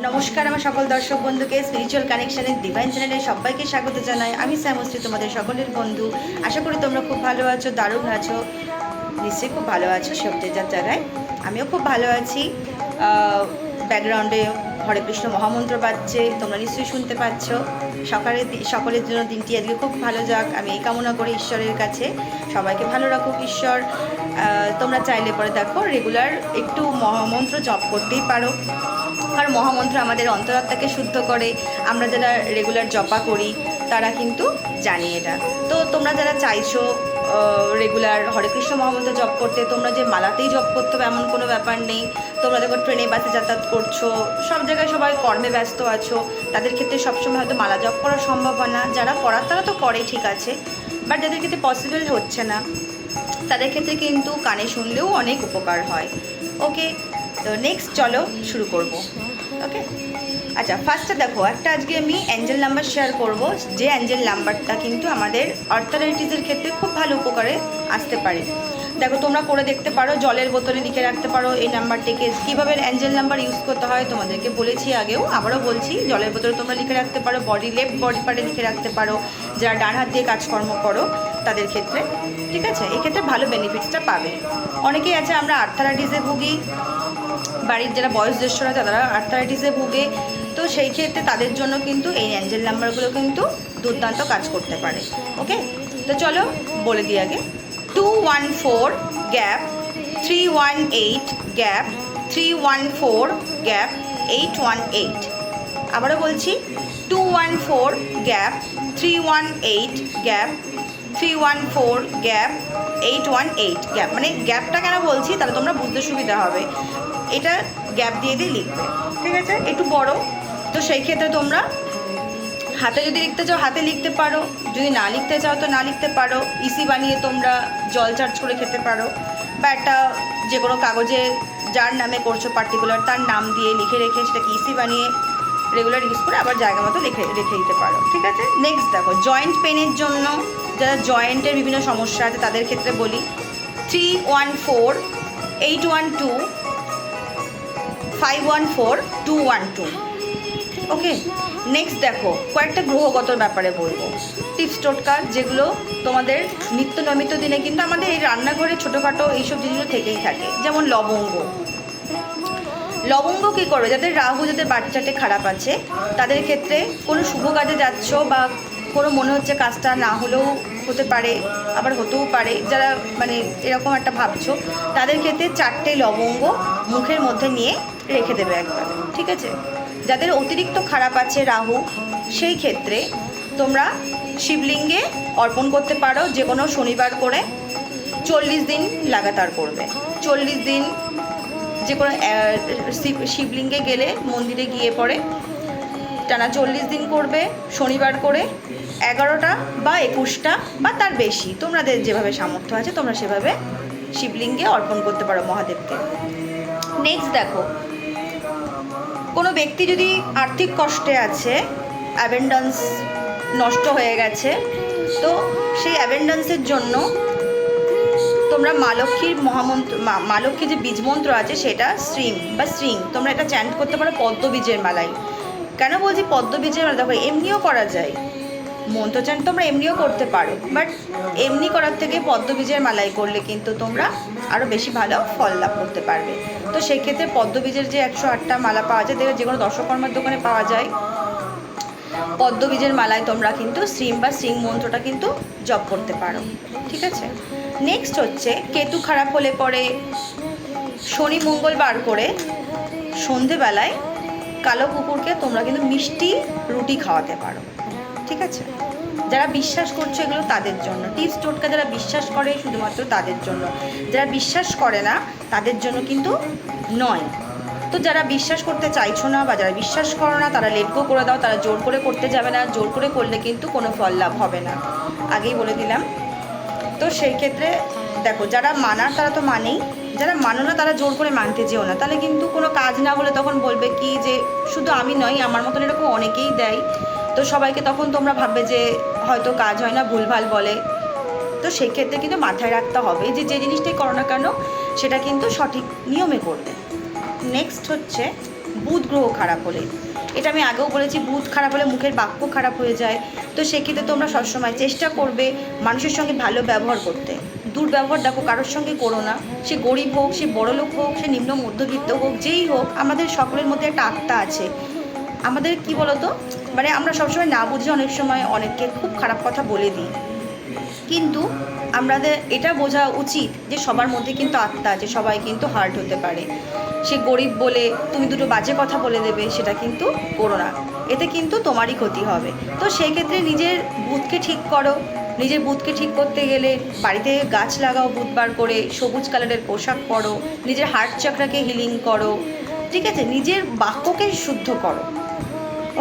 নমস্কার আমার সকল দর্শক বন্ধুকে স্পিরিচুয়াল কানেকশনের ডিভাইন চ্যানেলে সবাইকে স্বাগত জানাই। আমি শ্যামশ্রী, তোমাদের সকলের বন্ধু। আশা করি তোমরা খুব ভালো আছো, দারুণ আছো, নিশ্চয়ই খুব ভালো আছো সব যে যার জায়গায়। আমিও খুব ভালো আছি। ব্যাকগ্রাউন্ডে হরে কৃষ্ণ মহামন্ত্র বাজছে, তোমরা নিশ্চয়ই শুনতে পাচ্ছ। সকলের জন্য দিনটি আজকে খুব ভালো যাক, আমি এই কামনা করি ঈশ্বরের কাছে। সবাইকে ভালো রাখুক ঈশ্বর। তোমরা চাইলে পরে দেখো রেগুলার একটু মহামন্ত্র জপ করতেই পারো, আর মহামন্ত্র আমাদের অন্তরাত্মাকে শুদ্ধ করে। আমরা যারা রেগুলার জপা করি তারা কিন্তু জানি এটা। তো তোমরা যারা চাইছো রেগুলার হরে কৃষ্ণ মহামন্ত্র জপ করতে, তোমরা যে মালাতেই জপ করতে হবে এমন কোনো ব্যাপার নেই। তোমরা যখন ট্রেনে বাসে যাতায়াত করছো, সব জায়গায় সবাই কর্মে ব্যস্ত আছো, তাদের ক্ষেত্রে সবসময় হয়তো মালা জপ করা সম্ভব হয় না। যারা করার তারা তো করে, ঠিক আছে, বাট যাদের ক্ষেত্রে পসিবল হচ্ছে না তাদের ক্ষেত্রে কিন্তু কানে শুনলেও অনেক উপকার হয়। ওকে, তো নেক্সট চলো শুরু করব। ওকে, আচ্ছা, ফার্স্টে দেখো একটা আজকে আমি অ্যাঞ্জেল নাম্বার শেয়ার করব, যে অ্যাঞ্জেল নাম্বারটা কিন্তু আমাদের অর্থারাইটিসের ক্ষেত্রে খুব ভালো উপকারে আসতে পারে। দেখো তোমরা করে দেখতে পারো, জলের বোতলে লিখে রাখতে পারো এই নাম্বারটিকে। কীভাবে অ্যাঞ্জেল নাম্বার ইউজ করতে হয় তোমাদেরকে বলেছি আগেও, আবারও বলছি। জলের বোতলে তোমরা লিখে রাখতে পারো, লেফট বডি পার্টে লিখে রাখতে পারো, যারা ডান হাত দিয়ে কাজকর্ম করো তাদের ক্ষেত্রে, ঠিক আছে, এক্ষেত্রে ভালো বেনিফিটসটা পাবে। অনেকেই আছে আমরা আর্থারাইটিসে ভুগি, বাড়ির যারা বয়োজ্যেষ্ঠরা তারা আর্থারাইটিসে ভুগে, তো সেই ক্ষেত্রে তাদের জন্য কিন্তু এই অ্যাঞ্জেল নাম্বারগুলো কিন্তু দুর্দান্ত কাজ করতে পারে। ওকে, তো চলো বলে দিই আগে। 214 গ্যাপ 318 গ্যাপ 314 গ্যাপ 818। আবারও বলছি, 214 গ্যাপ 318 গ্যাপ 314 গ্যাপ 818 গ্যাপ। মানে গ্যাপটা কেন বলছি তাহলে তোমরা বুঝতে সুবিধা হবে। এটা গ্যাপ দিয়ে দিয়ে লিখবে, ঠিক আছে, একটু বড়। তো সেই ক্ষেত্রে তোমরা হাতে যদি লিখতে চাও হাতে লিখতে পারো, যদি না লিখতে চাও তো না লিখতে পারো। ইসি বানিয়ে তোমরা জল চার্জ করে খেতে পারো, বা একটা যে কোনো কাগজে যার নামে করছো পার্টিকুলার তার নাম দিয়ে লিখে রেখে সেটাকে ইসি বানিয়ে রেগুলার ইউজ করে আবার জায়গা মতো রেখে দিতে পারো, ঠিক আছে। নেক্সট দেখো, জয়েন্ট পেনের জন্য, যারা জয়েন্টের বিভিন্ন সমস্যা আছে তাদের ক্ষেত্রে বলি, 314 812 514 212। ওকে, নেক্সট দেখো কয়েকটা গ্রহগত ব্যাপারে বলবো, টিপস টোটকা, যেগুলো তোমাদের নিত্য নৈমিত্য দিনে কিন্তু আমাদের এই রান্নাঘরে ছোটোখাটো এইসব জিনিসগুলো থেকেই থাকে। যেমন লবঙ্গ। লবঙ্গ কী করবে, যাদের রাহু, যাদের বাচ্চাটে খারাপ আছে তাদের ক্ষেত্রে কোনো শুভ কাজে যাচ্ছ বা কোনো মনে হচ্ছে কাজটা না হলেও হতে পারে, আবার হতেও পারে, যারা মানে এরকম একটা ভাবছো তাদের ক্ষেত্রে 4টে লবঙ্গ মুখের মধ্যে নিয়ে রেখে দেবে একবার, ঠিক আছে। যাদের অতিরিক্ত খারাপ আছে রাহু, সেই ক্ষেত্রে তোমরা শিবলিঙ্গে অর্পণ করতে পারো, যে কোনো শনিবার করে 40 দিন লাগাতার করবে। 40 দিন যে কোনো শিবলিঙ্গে গেলে, মন্দিরে গিয়ে পরে টানা 40 দিন করবে, শনিবার করে 11টা বা 21টা বা তার বেশি, তোমাদের যেভাবে সামর্থ্য আছে তোমরা সেভাবে শিবলিঙ্গে অর্পণ করতে পারো মহাদেবকে। নেক্সট দেখো, কোনো ব্যক্তি যদি আর্থিক কষ্টে আছে, অ্যাবেন্ডেন্স নষ্ট হয়ে গেছে, তো সেই অ্যাবেন্ডেন্সের জন্য তোমরা মা লক্ষ্মীর মহামন্ত্র, মা লক্ষ্মীর যে বীজমন্ত্র আছে সেটা স্ট্রিং তোমরা এটা চ্যান্ট করতে পারো পদ্মবীজের মালাই। কেন বলছি পদ্মবীজের মালা, দেখো এমনিও করা যায়, মন্ত্র চ্যান্ট তোমরা এমনিও করতে পারো, বাট এমনি করার থেকে পদ্মবীজের মালাই করলে কিন্তু তোমরা আরও বেশি ভালো ফল লাভ করতে পারবে। তো সেক্ষেত্রে পদ্মবীজের যে 108টা মালা পাওয়া যায়, দেখবে যে কোনো দশকর্মার দোকানে পাওয়া যায়, পদ্মবীজের মালায় তোমরা কিন্তু স্ট্রিং মন্ত্রটা কিন্তু জপ করতে পারো, ঠিক আছে। নেক্সট হচ্ছে, কেতু খারাপ হলে পরে শনি মঙ্গলবার করে সন্ধেবেলায় কালো কুকুরকে তোমরা কিন্তু মিষ্টি রুটি খাওয়াতে পারো, ঠিক আছে। যারা বিশ্বাস করছে এগুলো তাদের জন্য টিপস টোটকা, যারা বিশ্বাস করে শুধুমাত্র তাদের জন্য, যারা বিশ্বাস করে না তাদের জন্য কিন্তু নয়। তো যারা বিশ্বাস করতে চাইছো না বা যারা বিশ্বাস করো না তারা লেট গো করে দাও, তারা জোর করে করতে যাবে না, জোর করে করলে কিন্তু কোনো ফল লাভ হবে না, আগেই বলে দিলাম। তো সেই ক্ষেত্রে দেখো, যারা মানার তারা তো মানেই, যারা মানো না তারা জোর করে মানতে যেও না, তাহলে কিন্তু কোনো কাজ না হলে তখন বলবে কি যে শুধু আমি নই, আমার মতন এরকম অনেকেই দেয়, তো সবাইকে তখন তোমরা ভাববে যে হয়তো কাজ হয় না, ভুলভাল বলে। তো সেক্ষেত্রে কিন্তু মাথায় রাখতে হবে যে যে জিনিসটাই করো না কেন সেটা কিন্তু সঠিক নিয়মে করবে। নেক্সট হচ্ছে বুধ গ্রহ খারাপ হলে। এটা আমি আগেও বলেছি, বুধ খারাপ হলে মুখের বাক্য খারাপ হয়ে যায়। তো সেক্ষেত্রে তোমরা সবসময় চেষ্টা করবে মানুষের সঙ্গে ভালো ব্যবহার করতে। দুর্ব্যবহার দেখো কারোর সঙ্গে করো না, সে গরিব হোক, সে বড়লোক হোক, সে নিম্ন মধ্যবিত্ত হোক, যেই হোক, আমাদের সকলের মধ্যে একটা আত্মা আছে। আমাদের কি বলতো, মানে আমরা সবসময় না বুঝে অনেক সময় অনেককে খুব খারাপ কথা বলে দিই, কিন্তু আমাদের এটা বোঝা উচিত যে সবার মধ্যে কিন্তু আত্মা আছে, সবাই কিন্তু হার্ট হতে পারে। সে গরিব বলে তুমি দুটো বাজে কথা বলে দেবে, সেটা কিন্তু করো না, এতে কিন্তু তোমারই ক্ষতি হবে। তো সেই ক্ষেত্রে নিজের বুথকে ঠিক করো। নিজের বুথকে ঠিক করতে গেলে বাড়িতে গাছ লাগাও, বুধবার করে সবুজ কালারের পোশাক পরো, নিজের হার্ট চক্রাকে হিলিং করো, ঠিক আছে, নিজের বাক্যকে শুদ্ধ করো,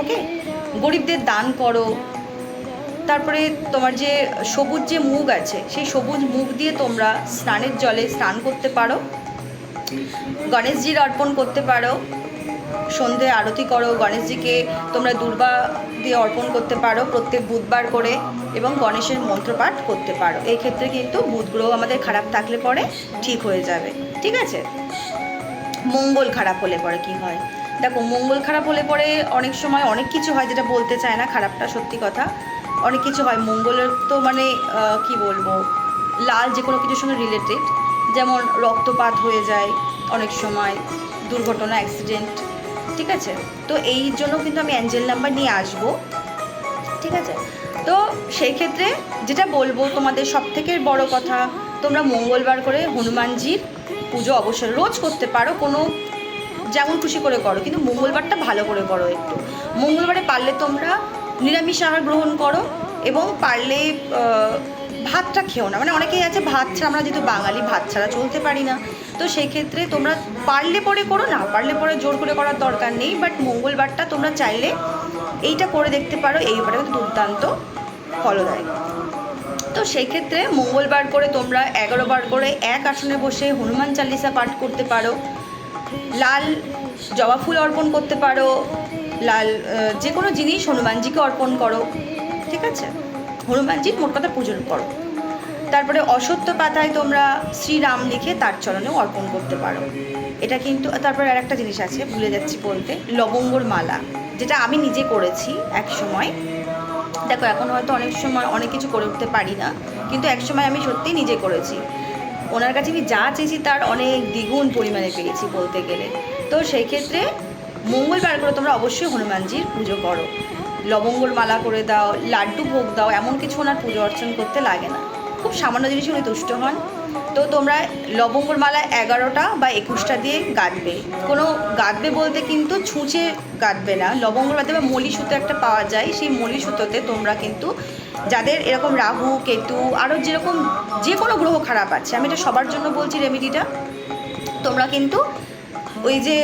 ওকে, গরিবদের দান করো। তারপরে তোমার যে সবুজ যে মুগ আছে, সেই সবুজ মুগ দিয়ে তোমরা স্নানের জলে স্নান করতে পারো, গণেশজির অর্পণ করতে পারো, সন্ধে আরতি করো, গণেশজিকে তোমরা দুর্বা দিয়ে অর্পণ করতে পারো প্রত্যেক বুধবার করে, এবং গণেশের মন্ত্রপাঠ করতে পারো। এই ক্ষেত্রে কিন্তু বুধ গ্রহ আমাদের খারাপ থাকলে পরে ঠিক হয়ে যাবে, ঠিক আছে। মঙ্গল খারাপ হলে পরে কি হয় দেখো, মঙ্গল খারাপ হলে পরে অনেক সময় অনেক কিছু হয়, যেটা বলতে চায় না, খারাপটা সত্যি কথা, অনেক কিছু হয়। মঙ্গলের তো মানে কি বলবো, লাল যে কোনো কিছুর সঙ্গে রিলেটেড, যেমন রক্তপাত হয়ে যায় অনেক সময়, দুর্ঘটনা, অ্যাক্সিডেন্ট, ঠিক আছে। তো এই জন্য কিন্তু আমি অ্যাঞ্জেল নাম্বার নিয়ে আসবো, ঠিক আছে। তো সেই ক্ষেত্রে যেটা বলবো তোমাদের সবথেকে বড় কথা, তোমরা মঙ্গলবার করে হনুমানজির পুজো অবশ্যই রোজ করতে পারো, কোনো যেমন খুশি করে করো, কিন্তু মঙ্গলবারটা ভালো করে করো একটু। মঙ্গলবারে পারলে তোমরা নিরামিষ আহার গ্রহণ করো, এবং পারলে ভাতটা খেও না। মানে অনেকেই আছে ভাত ছাড়া, আমরা যেহেতু বাঙালি ভাত ছাড়া চলতে পারি না, তো সেই ক্ষেত্রে তোমরা পারলে পরে করো, না পারলে পরে জোর করে করার দরকার নেই। বাট মঙ্গলবারটা তোমরা চাইলে এইটা করে দেখতে পারো, এই ব্যাপারে কিন্তু দুর্দান্ত ফলদায়ক। তো সেই ক্ষেত্রে মঙ্গলবার করে তোমরা 11 বার করে এক আসনে বসে হনুমান চালিসা পাঠ করতে পারো, লাল জবা ফুল অর্পণ করতে পারো, লাল যে কোনো জিনিস হনুমানজিকে অর্পণ করো, ঠিক আছে, হনুমানজির মোট কথা পুজো করো। তারপরে অশ্বত্থ পাতায় তোমরা শ্রীরাম লিখে তার চরণেও অর্পণ করতে পারো, এটা কিন্তু। তারপরে আর একটা জিনিস আছে, ভুলে যাচ্ছি বলতে, লবঙ্গর মালা, যেটা আমি নিজে করেছি এক সময়। দেখো এখন হয়তো অনেক সময় অনেক কিছু করে উঠতে পারি না, কিন্তু এক সময় আমি সত্যিই নিজে করেছি। ওনার কাছে আমি যা চেয়েছি তার অনেক দ্বিগুণ পরিমাণে পেয়েছি বলতে গেলে। তো সেই ক্ষেত্রে মঙ্গলবার করে তোমরা অবশ্যই হনুমানজির পুজো করো, লবঙ্গর মালা করে দাও, লাড্ডু ভোগ দাও, এমন কিছু ওনার পুজো অর্চন করতে লাগে না, খুব সামান্য জিনিসই উনি তুষ্ট হন। তো তোমরা লবঙ্গর মালা 11টা বা 21টা দিয়ে গাঁথবে। কোনো গাঁথবে বলতে কিন্তু ছুঁচে গাঁথবে না, লবঙ্গর বাদে বা মলি সুতো একটা পাওয়া যায়, সেই মলি সুতোতে তোমরা কিন্তু যাদের এরকম রাহু কেতু আরও যেরকম যে কোনো গ্রহ খারাপ আছে, আমি এটা সবার জন্য বলছি রেমেডিটা, তোমরা কিন্তু ওই যে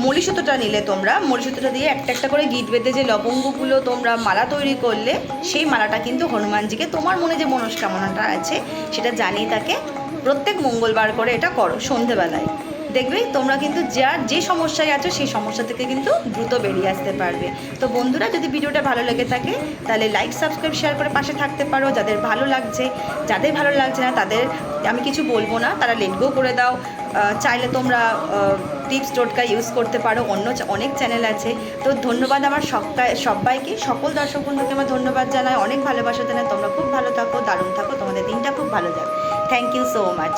মলি সুতোটা নিলে, তোমরা মলি সুতোটা দিয়ে একটা একটা করে গিট বেঁধে যে লবঙ্গগুলো তোমরা মালা তৈরি করলে, সেই মালাটা কিন্তু হনুমানজিকে তোমার মনে যে মনস্কামনাটা আছে সেটা জানিয়ে তাকে প্রত্যেক মঙ্গলবার করে এটা করো সন্ধেবেলায়। দেখবে তোমরা কিন্তু যার যে সমস্যায় আছো সেই সমস্যা থেকে কিন্তু দ্রুত বেরিয়ে আসতে পারবে। তো বন্ধুরা, যদি ভিডিওটা ভালো লেগে থাকে তাহলে লাইক, সাবস্ক্রাইব, শেয়ার করে পাশে থাকতে পারো। যাদের ভালো লাগছে, যাদের ভালো লাগছে না তাদের আমি কিছু বলবো না, তারা লেট গো করে দাও। চাইলে তোমরা টিপস টোটকা ইউজ করতে পারো, অন্য অনেক চ্যানেল আছে। তো ধন্যবাদ আমার সবাইকে, সকল দর্শক বন্ধুকে আমার ধন্যবাদ জানাই, অনেক ভালোবাসা জানাই। তোমরা খুব ভালো থাকো, দারুণ থাকো, তোমাদের দিনটা খুব ভালো যাক। Thank you so much.